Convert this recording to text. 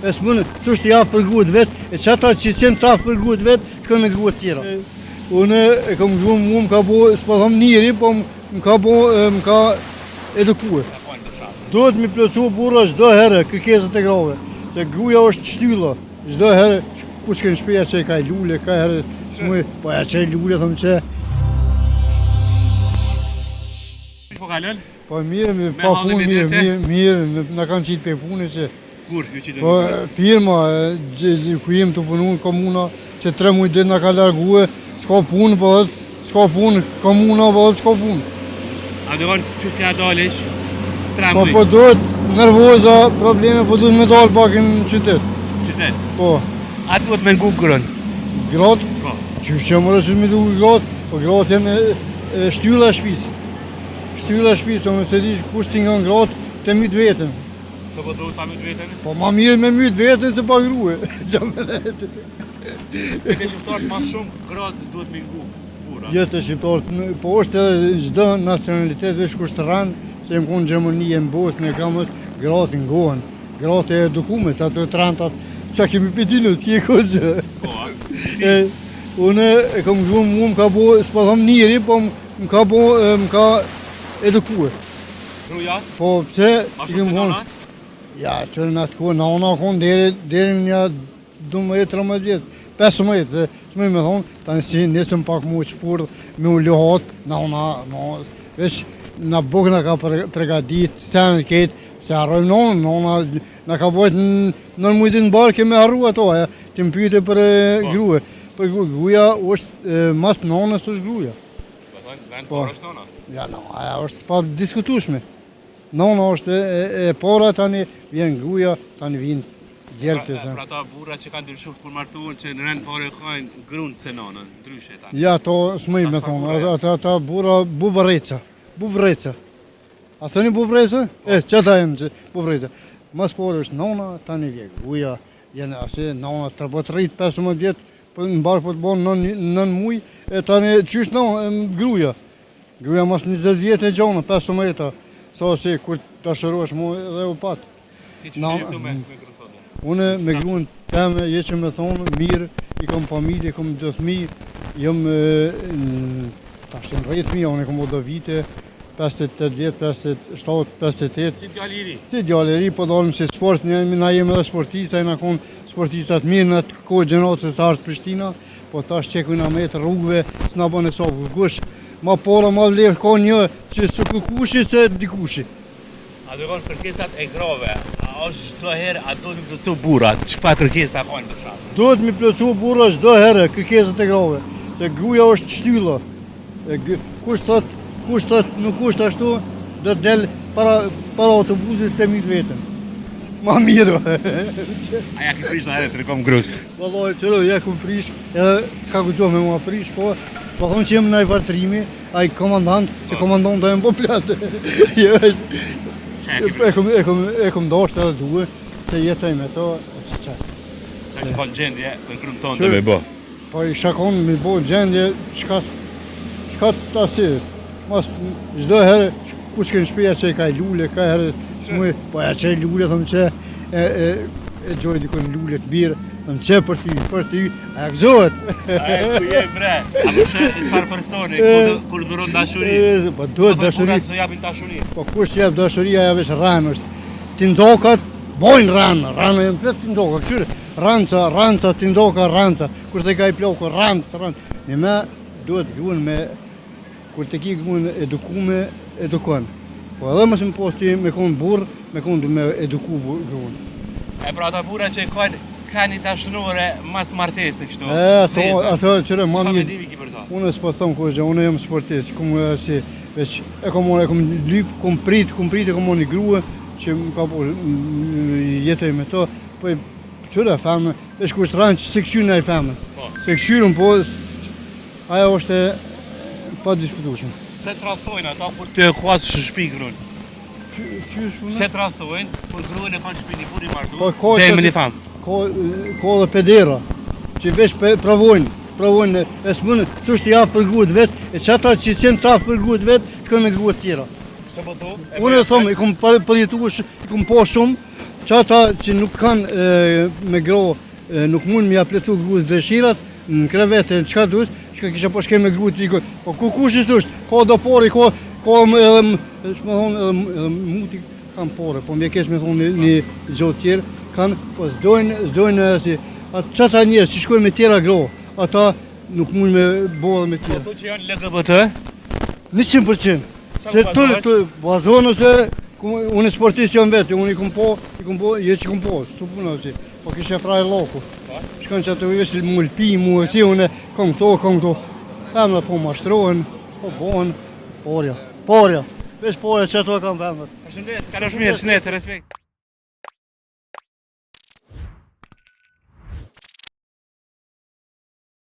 e s'mënë, që është javë për gruët vetë, e që ata që s'jenë tafë për gruët vetë, shkën në gruët tjera. Unë e kam gjumë, mu më ka bo, s'pa thëmë njëri, po më ka bo, më ka edukue. Duhet mi plëcu burra çdo herë kërkesat e grave, se gruja është shtylla, çdo herë, ku shkën shpeja që ka lule, ka herë, shmuj, po ja që lule, thëmë që. Po kalën? Po mirë, pa punë, mirë, në kanë qitë pe punë që... Kur ju qitë? Po firma, ku jem të punu në komuna, që 3 muaj ditë në ka largue, s'ka punë, po s'ka punë, komuna, po s'ka punë. A do kanë që t'ja dalish 3 muaj? Po duhet nervoza, probleme, po duhet me dalë pak në qytet. Qytet? Po. A duhet me ngu gërën? Gratë? Po. Që shemërë që me duke gratë, po gratë janë shtylla e shpisë. Shtylla e shpisë, unë se di kush t'i nga gratë, të mytë vetën. Se po duhet ta mytë vetën? Po ma mirë me mytë vetën se pa grue. Se të shqiptarët ma shumë gratë duhet me ngu bura? Jo të shqiptarët, po është edhe çdo nacionalitet, veç kush të ranë, se jem konë në Gjermani, në Bosnë, në kamët, gratë ngohen. Gratë e edukume, sa të trantat, qa kemi pëtinu, s'ke konë që. Po, Unë e kam gjumë, mu më ka bo, s'pa thëmë njëri, po më ka bo, më ka edukue. Gruja? Po, pse... Ma shumë se nana? Ja, që në atë kohë, nana konë deri një 12-13 vjetë, 15, se s'me me thonë, tani si nesëm pak mu qëpur, me u luhat, nana, veç në bukë në ka pregadit, se në ketë, se arrojmë nana, në ka bojt në mujtë në barë, keme arru ato, ti më pyte për grue. Për gruja është mas nanës është gruja. Po thonë, vend para është nana? Ja, no, aja është pa diskutueshme. Nana është e para, tani vjen gruja, tani vjen djeltë. Pra ta burra që kanë ndryshuar kur martuan që në rend pare kanë grunë se nanën, ndryshe tani. Ja, to s'mëj me thonë, ata burra bubreca. A thoni bubreca? Që ta jenë që bubreca. Mas pare është nana, tani vjen gruja, jenë ashe nana të po të rritë 15 vjetë, në barë po të bonë 9 muj, e tani qysh gruja. Gruja mas 20 vjetë e gjonë, 15 vjetë, sa se kur të shërosh mu dhe u patë. Ti që shqiptu me grunë thotë? Une me grunë teme, je që me thonë, mirë, i kom familje, i kom 2 fëmijë, jëm ta shtë në rejtë fëmija, unë e kom o 2 vite, 58 vjetë, 57, 58. Si djali i ri? Si djali i ri, po dalim si sport, na jemi edhe sportista, na konë sportistat mirë në atë kohë gjenatës të artë Prishtina, po tash qekujna me të rrugëve, s'na bën e sabë kush, ma para ma vlerë ka një që së kukushi se dikushi. A do kanë kërkesat e grave, a është çdo herë, a do të plotësu burrat, çka kërkesa kanë për shkak? Duhet mi plotësu burra çdo herë kërkesat e grave, se gruaja është shtylla. Kush thot nuk është ashtu, do të del para autobusit të mytë vetën. Ma mirë. A ja ke prish edhe të rekom grus? Vallaj, qëro, ja kom prish, edhe s'ka ku gjohë me mua prish, po s'pa thonë që jem në vartrimi, a i komandant, që komandant dhe jem po platë. E kom dasht edhe duhe, se jetoj me to, e si qaj. Qa që konë gjendje për kërëm tonë dhe me bo? Po i shakon me bo gjendje, shka të asi, mas çdo herë, ku shkën shpeja që i ka lule, ka herë, shmuj, po ja që i lule, thëmë që e gjoj dikon lule të mirë, thëmë që për ty, a ja gëzohet. A e ku je bre, a më shë e qëfar personi, kur dhuron dashuri? Po duhet dashuri. Po së japin dashuri? Po kush që jep dashuria, ja vesh ranë është. Tinzokat bojnë ranë e më pletë tinzoka, këtyre, ranca, tinzoka, ranca, kur të ka i ploko, ranca. Një me duhet gruën me, kur të ki gruën edukon. Po edhe mësë më posti me konë burë, me konë du me eduku gruën. E pra ata burra që ka një dashunore mas martesë kështu? Ato qëre ma mirë. Qa mirë. me dimi ki për ta? Unë s'po thëmë kështë, unë jam sportist, si, veç, e kom lypë, kom prit, e kom një gruë, që më ka po jetoj me to, po qëre femë, veç kështë ranë që se këshyrën e femë. Se këshyrën, po, aja është pa diskutushme. Se të rathojnë ata kur të kuasë shëshpi grunë? Se të rathojnë kur gruën e kanë shpi një buri martu, dhe me një famë? Ko dhe pedera, që veç provojnë, e s'mënë, që është javë për gruët vetë, e që ata që s'jenë tafë për gruët vetë, shkën në gruët tjera. Se po thu? Unë e thomë, i kom përjetu, i kom po shumë, që ata që nuk kanë me gro, nuk mund me apletu gruas dëshirat, në krevete, çka duhet, çka kisha po shkem me gruat ikon. Po kush i thosht, ka do pori, ka edhe, edhe muti kanë pore, po më kesh me thonë një gjë tjetër, kanë, po s'dojnë si çata njerëz që shkojnë me tjera gro, ata nuk mund me bëu me tjera. Po që janë LGBT? 100%. Se të bazonë se unë sportist jam vetë, unë i kum po, s'tu puno si. Po kishe fraj loku. Shkon që ato është mu lpi, mu si unë kom këto. Femna po mashtrohen, po bohen, porja. Veç porja që ato kam femnat. Përshëndet, kalosh mirë, shëndet, respekt.